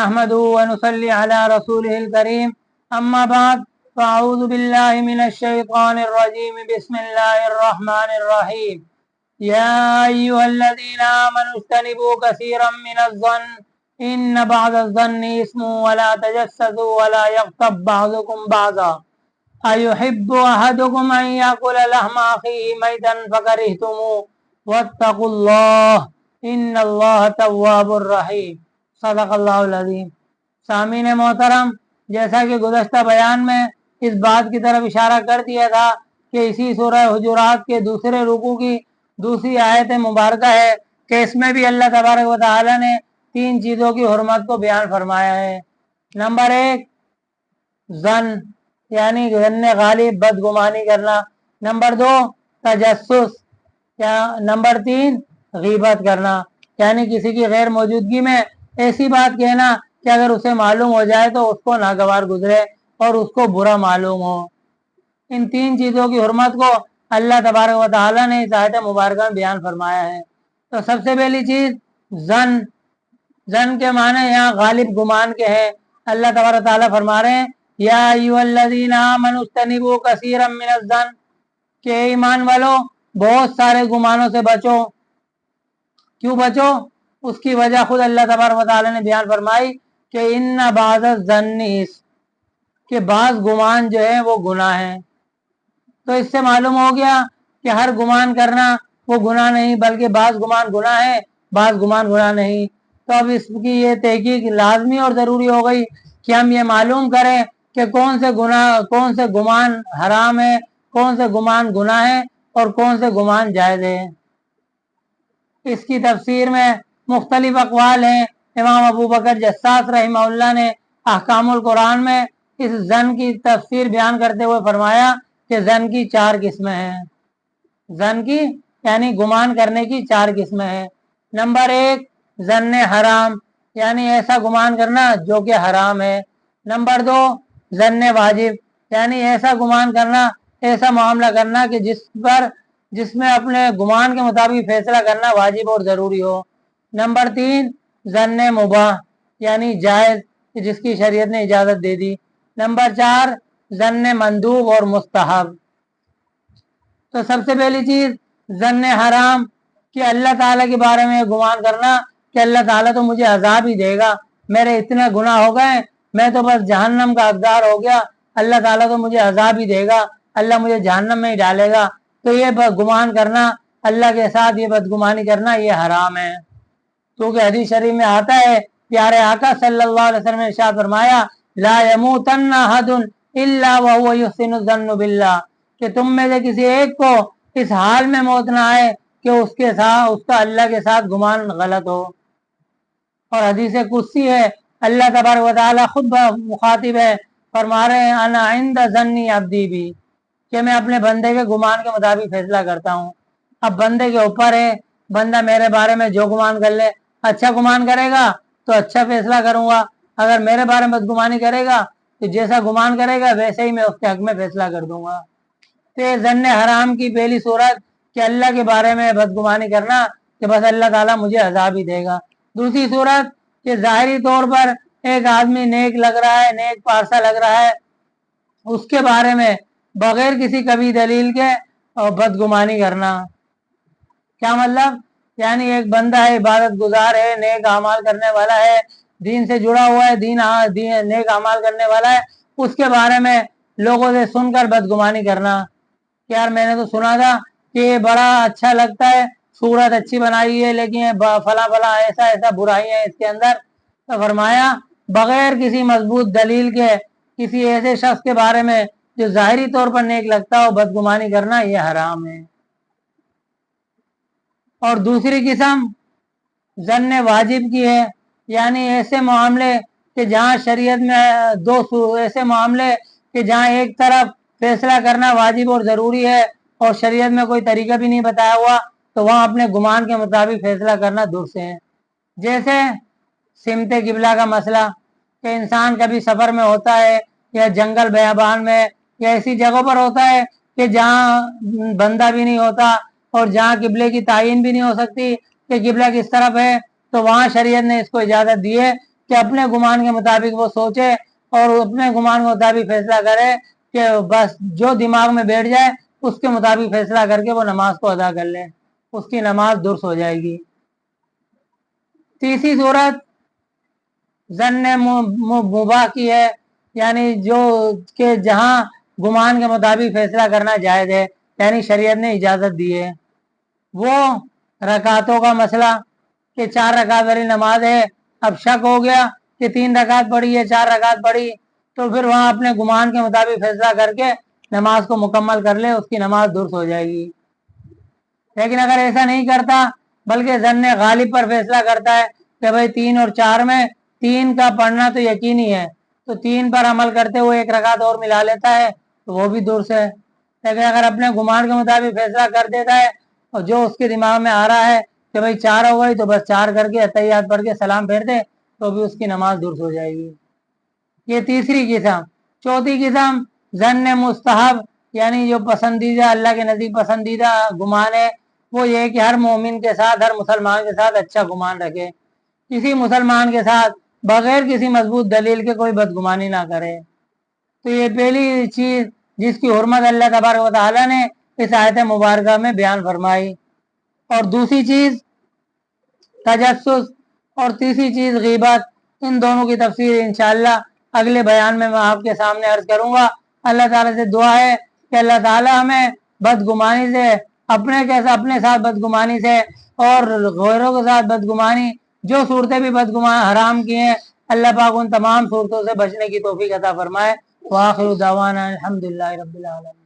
نحمده ونصلي على رسوله الكريم أما بعد فأعوذ بالله من الشيطان الرجيم بسم الله الرحمن الرحيم يا أيها الذين آمنوا اجتنبوا كثيرا من الظن إن بعض الظن اسم ولا تجسسوا ولا يغتب بعضكم بعضا أيحب أحدكم أن يأكل لحم أخيه ميتا فكرهتموه واتقوا الله إن الله تواب رحيم صدق اللہ العظیم۔ سامعین محترم، جیسا کہ گزشتہ بیان میں اس بات کی طرف اشارہ کر دیا تھا کہ اسی سورہ حجرات کے دوسرے رکوع کی دوسری آیت مبارکہ ہے کہ اس میں بھی اللہ تبارک و تعالی نے 3 چیزوں کی حرمت کو بیان فرمایا ہے۔ نمبر 1 ظن یعنی ظن غالب بدگمانی کرنا، نمبر 2 تجسس، نمبر 3 غیبت کرنا یعنی کسی کی غیر موجودگی میں ایسی بات کہنا کہ اگر اسے معلوم ہو جائے تو اس کو ناگوار گزرے اور اس کو برا معلوم ہو۔ ان 3 چیزوں کی حرمت کو اللہ تبارک و تعالی نے اس آیت مبارکہ میں بیان فرمایا ہے۔ تو سب سے پہلی چیز ظن کے معنی یہاں غالب گمان کے ہیں۔ اللہ تبارک و تعالی فرما رہے ہیں یا ایھا الذین آمنوا اجتنبوا کثیرا من الظن کہ ایمان والو بہت سارے گمانوں سے بچو۔ کیوں بچو؟ اس کی وجہ خود اللہ تبارک و تعالی نے بیان فرمائی کہ ان بعض الظن کہ بعض گمان جو ہے وہ گناہ ہے۔ تو اس سے معلوم ہو گیا کہ ہر گمان کرنا وہ گناہ نہیں بلکہ بعض گمان گناہ ہے، بعض گمان گناہ نہیں۔ تو اب اس کی یہ تحقیق لازمی اور ضروری ہو گئی کہ ہم یہ معلوم کریں کہ کون سے گمان حرام ہے، کون سے گمان گناہ ہے اور کون سے گمان جائز ہے۔ اس کی تفسیر میں مختلف اقوال ہیں۔ امام ابو بکر جساس رحمہ اللہ نے احکام القرآن میں اس ظن کی تفسیر بیان کرتے ہوئے فرمایا کہ ظن کی 4 قسمیں ہیں۔ ظن کی یعنی گمان کرنے کی 4 قسمیں ہیں۔ نمبر 1 ظن حرام یعنی ایسا گمان کرنا جو کہ حرام ہے۔ نمبر 2 ظن واجب یعنی ایسا گمان کرنا، ایسا معاملہ کرنا کہ جس میں اپنے گمان کے مطابق فیصلہ کرنا واجب اور ضروری ہو۔ نمبر 3 ظن مباح یعنی جائز جس کی شریعت نے اجازت دے دی۔ نمبر 4 ظن مندوب اور مستحب۔ تو سب سے پہلی چیز ظن حرام کہ اللہ تعالیٰ کے بارے میں گمان کرنا کہ اللہ تعالیٰ تو مجھے عذاب ہی دے گا، میرے اتنے گناہ ہو گئے، میں تو بس جہنم کا حقدار ہو گیا، اللہ تعالیٰ تو مجھے عذاب ہی دے گا، اللہ مجھے جہنم میں ہی ڈالے گا۔ تو یہ گمان کرنا اللہ کے ساتھ، یہ بدگمانی کرنا یہ حرام ہے۔ کیونکہ حدیث شریف میں آتا ہے پیارے آقا صلی اللہ علیہ وسلم نے ارشاد فرمایا لا یموتن احد الا وهو یحسن الظن باللہ کہ تم میں سے کسی ایک کو اس حال میں موت نہ آئے کہ اس کا اللہ کے ساتھ گمان غلط ہو۔ اور حدیث قدسی ہے، اللہ تبارک و تعالی خود مخاطب ہے، فرما رہے ہیں انا عند ظن عبدی بھی کہ میں اپنے بندے کے گمان کے مطابق فیصلہ کرتا ہوں۔ اب بندے کے اوپر ہے، بندہ میرے بارے میں جو گمان کر لے، اچھا گمان کرے گا تو اچھا فیصلہ کروں گا، اگر میرے بارے میں بدگمانی کرے گا تو جیسا گمان کرے گا ویسے ہی میں اس کے حق میں فیصلہ کر دوں گا۔ تو ظن حرام کی پہلی صورت کہ اللہ کے بارے میں بدگمانی کرنا کہ بس اللہ تعالیٰ مجھے عذاب ہی دے گا۔ دوسری صورت کہ ظاہری طور پر ایک آدمی نیک لگ رہا ہے، نیک پارسا لگ رہا ہے، اس کے بارے میں بغیر کسی کبھی دلیل کے بدگمانی کرنا۔ کیا مطلب؟ یعنی ایک بندہ ہے، عبادت گزار ہے، نیک اعمال کرنے والا ہے، دین سے جڑا ہوا ہے، نیک اعمال کرنے والا ہے، اس کے بارے میں لوگوں سے سن کر بدگمانی کرنا کہ یار میں نے تو سنا تھا کہ یہ بڑا اچھا لگتا ہے، صورت اچھی بنائی ہے لیکن فلاں فلاں ایسا برائی ہے اس کے اندر۔ تو فرمایا بغیر کسی مضبوط دلیل کے کسی ایسے شخص کے بارے میں جو ظاہری طور پر نیک لگتا ہو بدگمانی کرنا یہ حرام ہے۔ اور دوسری قسم ظن واجب کی ہے، یعنی ایسے معاملے کہ جہاں شریعت میں ایسے معاملے کہ جہاں ایک طرف فیصلہ کرنا واجب اور ضروری ہے اور شریعت میں کوئی طریقہ بھی نہیں بتایا ہوا تو وہاں اپنے گمان کے مطابق فیصلہ کرنا دور سے ہے۔ جیسے سمت قبلہ کا مسئلہ کہ انسان کبھی سفر میں ہوتا ہے یا جنگل بیابان میں یا ایسی جگہوں پر ہوتا ہے کہ جہاں بندہ بھی نہیں ہوتا اور جہاں قبلے کی تعین بھی نہیں ہو سکتی کہ قبلہ کس طرف ہے، تو وہاں شریعت نے اس کو اجازت دی ہے کہ اپنے گمان کے مطابق وہ سوچے اور اپنے گمان کے مطابق فیصلہ کرے کہ بس جو دماغ میں بیٹھ جائے اس کے مطابق فیصلہ کر کے وہ نماز کو ادا کر لے، اس کی نماز درست ہو جائے گی۔ تیسری صورت ظن مباح کی ہے، یعنی جو کہ جہاں گمان کے مطابق فیصلہ کرنا جائز ہے، یعنی شریعت نے اجازت دی ہے، وہ رکعتوں کا مسئلہ کہ 4 رکعت والی نماز ہے، اب شک ہو گیا کہ 3 رکعت پڑھی ہے 4 رکعت پڑھی، تو پھر وہاں اپنے گمان کے مطابق فیصلہ کر کے نماز کو مکمل کر لے، اس کی نماز درست ہو جائے گی۔ لیکن اگر ایسا نہیں کرتا بلکہ ظن غالب پر فیصلہ کرتا ہے کہ بھائی 3 اور 4 میں 3 کا پڑھنا تو یقینی ہے، تو 3 پر عمل کرتے ہوئے 1 رکعت اور ملا لیتا ہے تو وہ بھی درست ہے۔ لیکن اگر اپنے گمان کے مطابق فیصلہ کر دیتا ہے اور جو اس کے دماغ میں آ رہا ہے کہ بھائی 4 ہو گئی تو بس 4 کر کے اتحیات پڑھ کے سلام پھیر دے تو بھی اس کی نماز درست ہو جائے گی۔ یہ تیسری قسم۔ چوتھی قسم ظن مستحب، یعنی جو پسندیدہ اللہ کے نزدیک پسندیدہ گمان ہے وہ یہ کہ ہر مومن کے ساتھ، ہر مسلمان کے ساتھ اچھا گمان رکھے، کسی مسلمان کے ساتھ بغیر کسی مضبوط دلیل کے کوئی بدگمانی نہ کرے۔ تو یہ پہلی چیز جس کی حرمت اللہ تبارک و تعالیٰ نے اس آیت مبارکہ میں بیان فرمائی۔ اور دوسری چیز تجسس، اور تیسری چیز غیبت۔ ان دونوں کی تفسیر انشاءاللہ اگلے بیان میں آپ کے سامنے عرض کروں گا۔ اللہ تعالیٰ سے دعا ہے کہ اللہ تعالیٰ ہمیں بدگمانی سے، اپنے ساتھ بدگمانی سے اور غیروں کے ساتھ بدگمانی، جو صورتیں بھی بدگمان حرام کی ہیں، اللہ پاک ان تمام صورتوں سے بچنے کی توفیق عطا فرمائے۔ وآخر دعوانا الحمدللہ رب العالمین۔